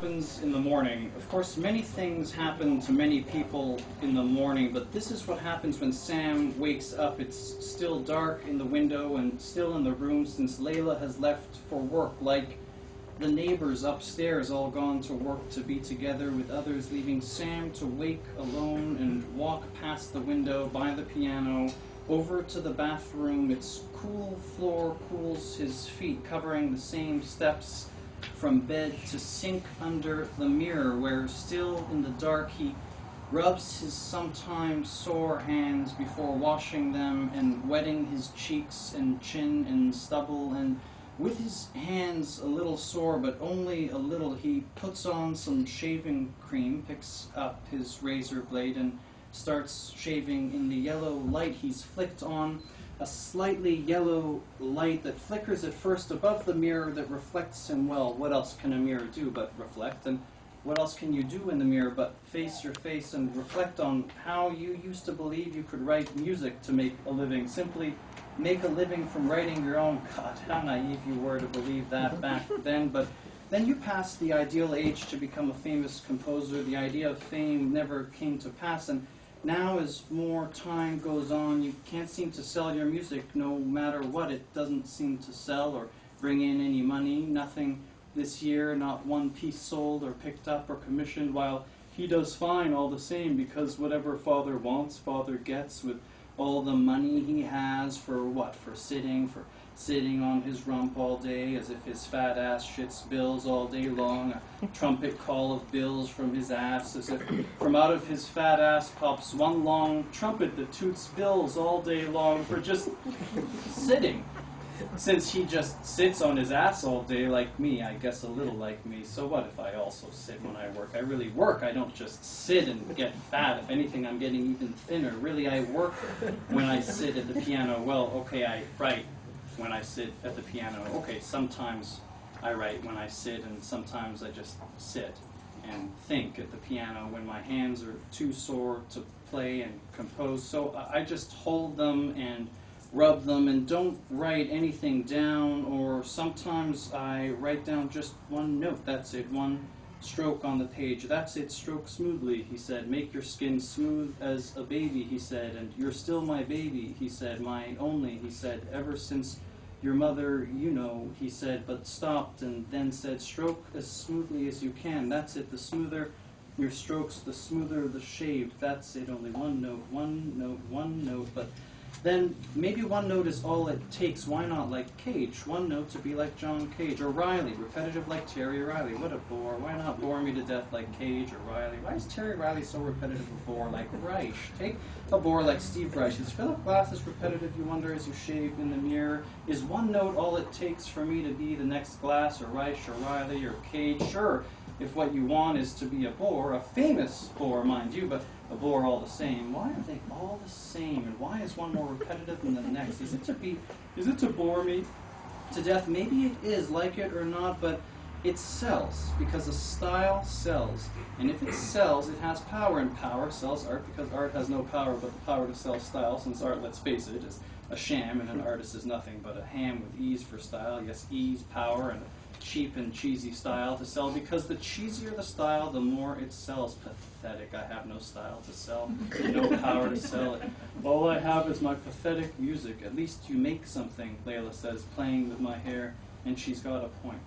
happens in the morning. Of course, many things happen to many people in the morning, but this is what happens when Sam wakes up. It's still dark in the window and still in the room since Layla has left for work, like the neighbors upstairs all gone to work to be together with others, leaving Sam to wake alone and walk past the window, by the piano, over to the bathroom. Its cool floor cools his feet, covering the same steps from bed to sink under the mirror, where still in the dark he rubs his sometimes sore hands before washing them and wetting his cheeks and chin and stubble, and with his hands a little sore, but only a little, he puts on some shaving cream, picks up his razor blade, and starts shaving. In the yellow light he's flicked on, a slightly yellow light that flickers at first above the mirror that reflects him. Well, what else can a mirror do but reflect? And what else can you do in the mirror but face your face and reflect on how you used to believe you could write music to make a living? Simply make a living from writing your own. God, how naive you were to believe that back then. But then you passed the ideal age to become a famous composer. The idea of fame never came to pass, and now as more time goes on, you can't seem to sell your music no matter what. It doesn't seem to sell or bring in any money. Nothing this year, not one piece sold or picked up or commissioned, while he does fine all the same, because whatever father wants, father gets, with all the money he has for what? For sitting on his rump all day as if his fat ass shits bills all day long, a trumpet call of bills from his ass, as if from out of his fat ass pops one long trumpet that toots bills all day long for just sitting. Since he just sits on his ass all day like me, I guess a little like me. So what if I also sit when I work? I really work. I don't just sit and get fat. If anything, I'm getting even thinner. Really, I work when I sit at the piano. Well, okay, I write when I sit at the piano. Okay, sometimes I write when I sit, and sometimes I just sit and think at the piano when my hands are too sore to play and compose. So I just hold them and rub them and don't write anything down, or sometimes I write down just one note. That's it, one stroke on the page. That's it, stroke smoothly, he said. Make your skin smooth as a baby, he said. And you're still my baby, he said. My only, he said. Ever since your mother, you know, he said, but stopped and then said, stroke as smoothly as you can. That's it, the smoother your strokes, the smoother the shave. That's it, only one note, one note, one note. But then maybe one note is all it takes. Why not like Cage? One note to be like John Cage. Or Riley, repetitive like Terry Riley. What a bore. Why not bore me to death like Cage or Riley? Why is Terry Riley so repetitive a bore like Reich? Take a bore like Steve Reich. Is Philip Glass as repetitive, you wonder, as you shave in the mirror? Is one note all it takes for me to be the next Glass or Reich or Riley or Cage? Sure, if what you want is to be a bore, a famous bore, mind you, but a bore all the same. Why are they all the same, and why is one more repetitive than the next? Is it to bore me to death? Maybe it is, like it or not, but it sells, because a style sells. And if it sells, it has power, and power sells art, because art has no power but the power to sell style, since art, let's face it, is a sham, and an artist is nothing but a ham with ease for style. Yes, ease, power, and cheap and cheesy style to sell, because the cheesier the style, the more it sells. Pathetic. I have no style to sell, no power to sell it. All I have is my pathetic music. At least you make something, Layla says, playing with my hair, and she's got a point.